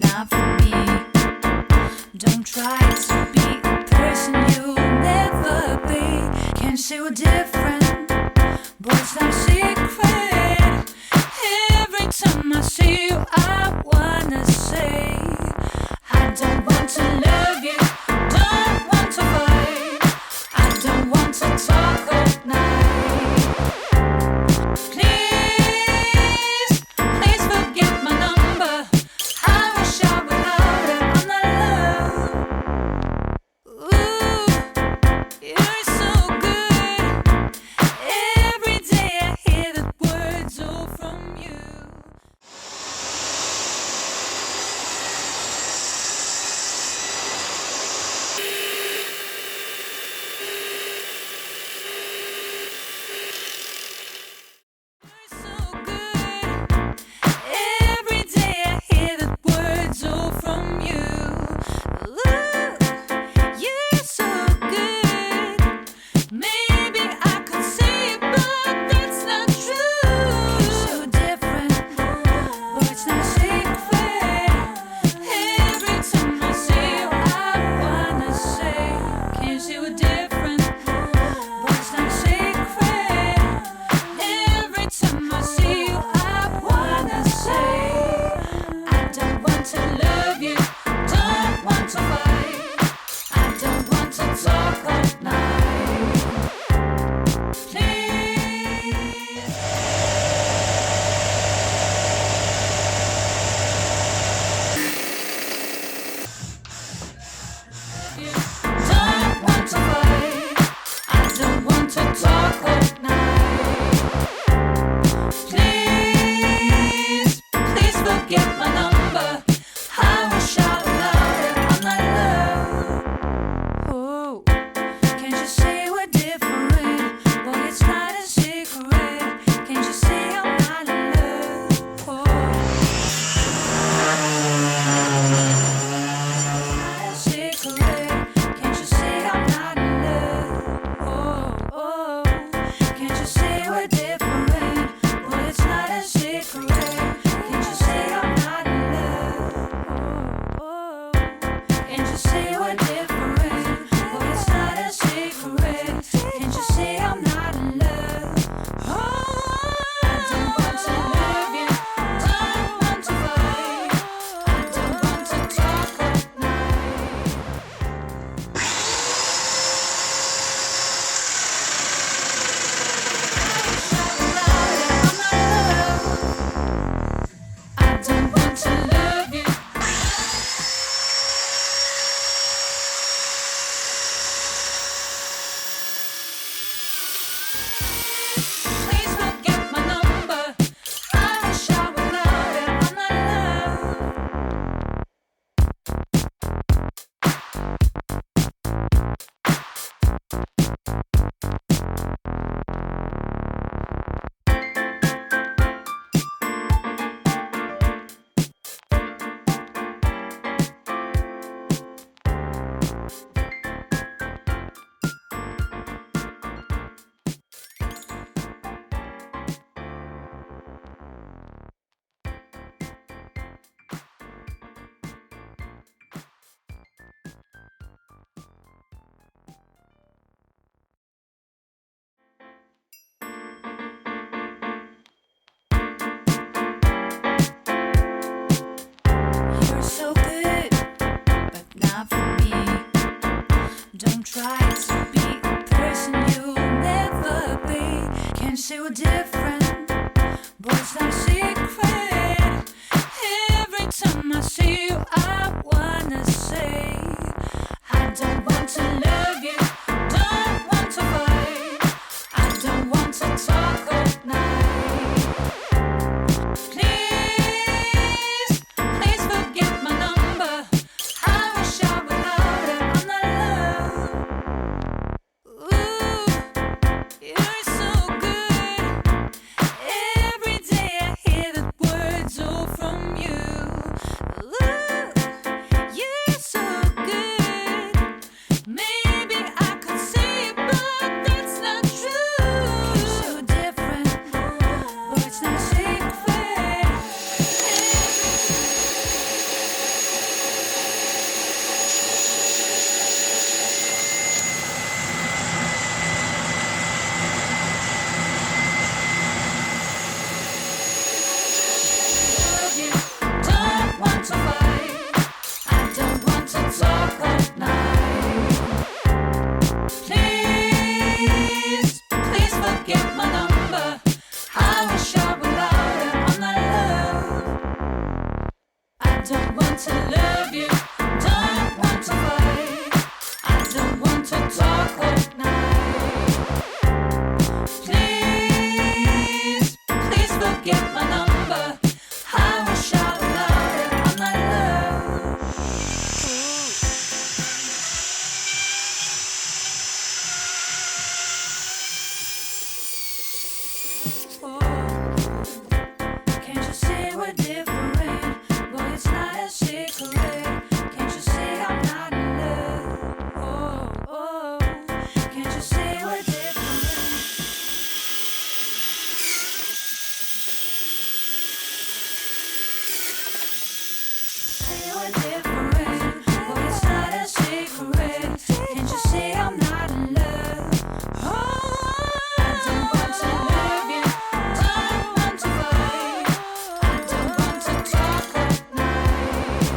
not for me. Don't try to be a person you'll never be. Can't see we're different, but it's not a secret. Every time I see you, I wanna say, I don't want to love you, don't want to fight, I don't want to talk all night. Please, please forget my number. I wish I would have it on the love. Ooh, you're so good. Every day I hear the words all from you. want to love you, don't want to fight. I don't want to talk all night. Please, please forget my number. I will shout louder on my love. Can't you see we're different? Boy, it's not a secret. Can't you see I'm not in love? Oh, can't you see we're different? See we're different. Boy, it's not a secret. Can't you see I'm not in love? I don't want to love you, don't want to fight. I don't want to talk all night.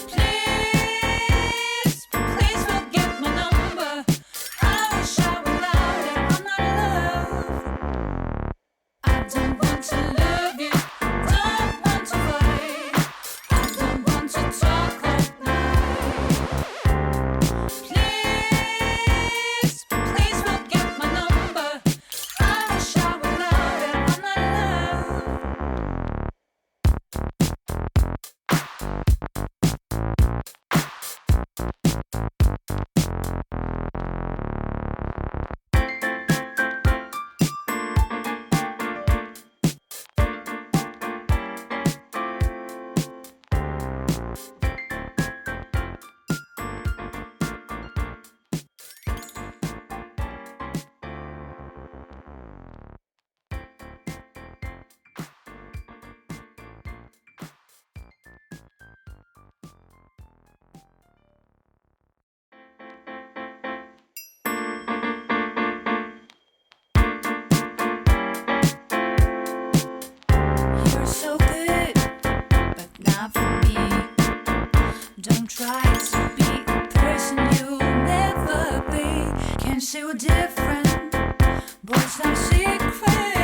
Please, please forget my number. I will shout louder on my love. I don't want to love you, don't want to fight. I don't want to talk all night. Please, please forget my number. I will shout louder on my love. You're so good, but not for me. Don't try to be a person you'll never be. Can't see we're different, boy, it's not a secret.